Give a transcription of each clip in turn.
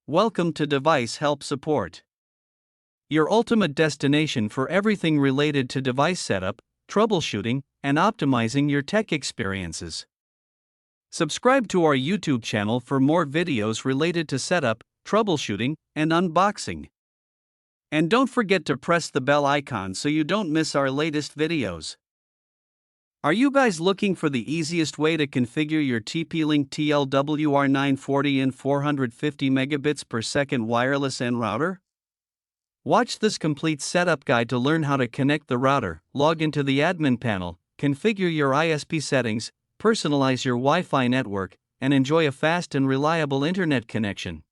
Welcome to Device Help Support, your ultimate destination for everything related to device setup, troubleshooting, and optimizing your tech experiences. Subscribe to our YouTube channel for more videos related to setup, troubleshooting, and unboxing. And don't forget to press the bell icon so you don't miss our latest videos. Are you guys looking for the easiest way to configure your TP-Link TL-WR940N 450Mbps wireless N router? Watch this complete setup guide to learn how to connect the router, log into the admin panel, configure your ISP settings, personalize your Wi-Fi network, and enjoy a fast and reliable internet connection.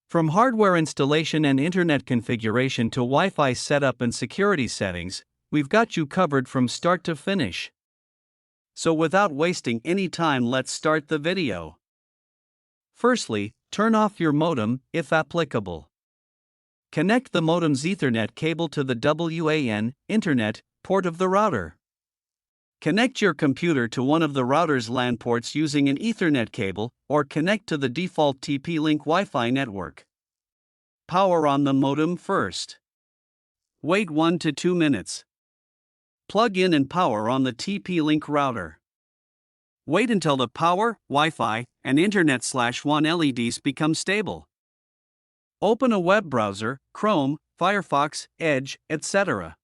From hardware installation and internet configuration to Wi-Fi setup and security settings, we've got you covered from start to finish. So without wasting any time, let's start the video. Firstly, turn off your modem, if applicable. Connect the modem's Ethernet cable to the WAN, Internet, port of the router. Connect your computer to one of the router's LAN ports using an Ethernet cable, or connect to the default TP-Link Wi-Fi network. Power on the modem first. Wait 1 to 2 minutes. Plug in and power on the TP-Link router. Wait until the power, Wi-Fi, and Internet/1 LEDs become stable. Open a web browser, Chrome, Firefox, Edge, etc.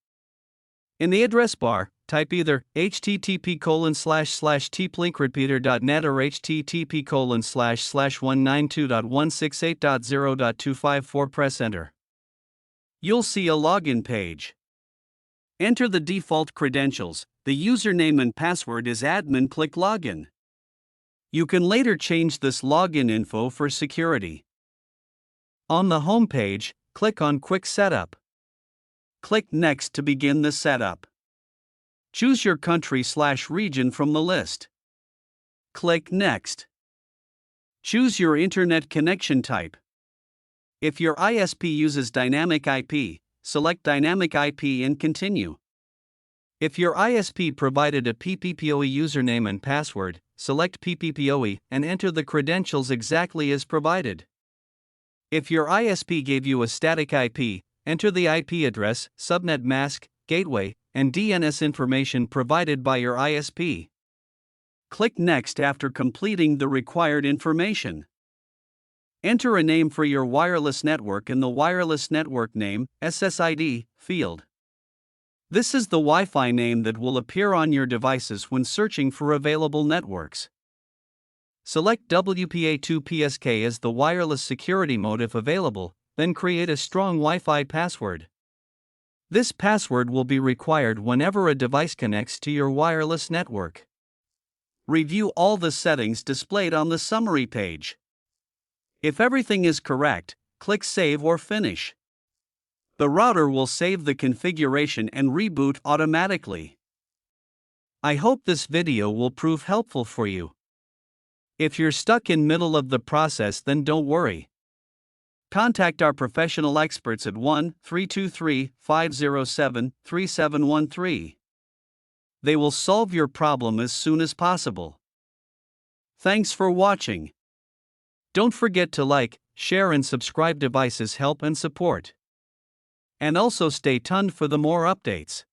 In the address bar, type either http://tplinkrepeater.net or http://192.168.0.254. Press enter. You'll see a login page. Enter the default credentials. The username and password is admin. Click login. You can later change this login info for security. On the home page, click on Quick Setup. Click Next to begin the setup. Choose your country/region from the list. Click Next. Choose your internet connection type. If your ISP uses dynamic IP, select Dynamic IP and continue. If your ISP provided a PPPoE username and password, select PPPoE and enter the credentials exactly as provided. If your ISP gave you a static IP, enter the IP address, subnet mask, gateway, and DNS information provided by your ISP. Click Next after completing the required information. Enter a name for your wireless network in the Wireless Network Name (SSID) field. This is the Wi-Fi name that will appear on your devices when searching for available networks. Select WPA2PSK as the wireless security mode if available, then create a strong Wi-Fi password. This password will be required whenever a device connects to your wireless network. Review all the settings displayed on the summary page. If everything is correct, click Save or Finish. The router will save the configuration and reboot automatically. I hope this video will prove helpful for you. If you're stuck in middle of the process, then don't worry. Contact our professional experts at 1-323-507-3713. They will solve your problem as soon as possible. Thanks for watching. Don't forget to like, share and subscribe. Devices Help and Support. And also stay tuned for the more updates.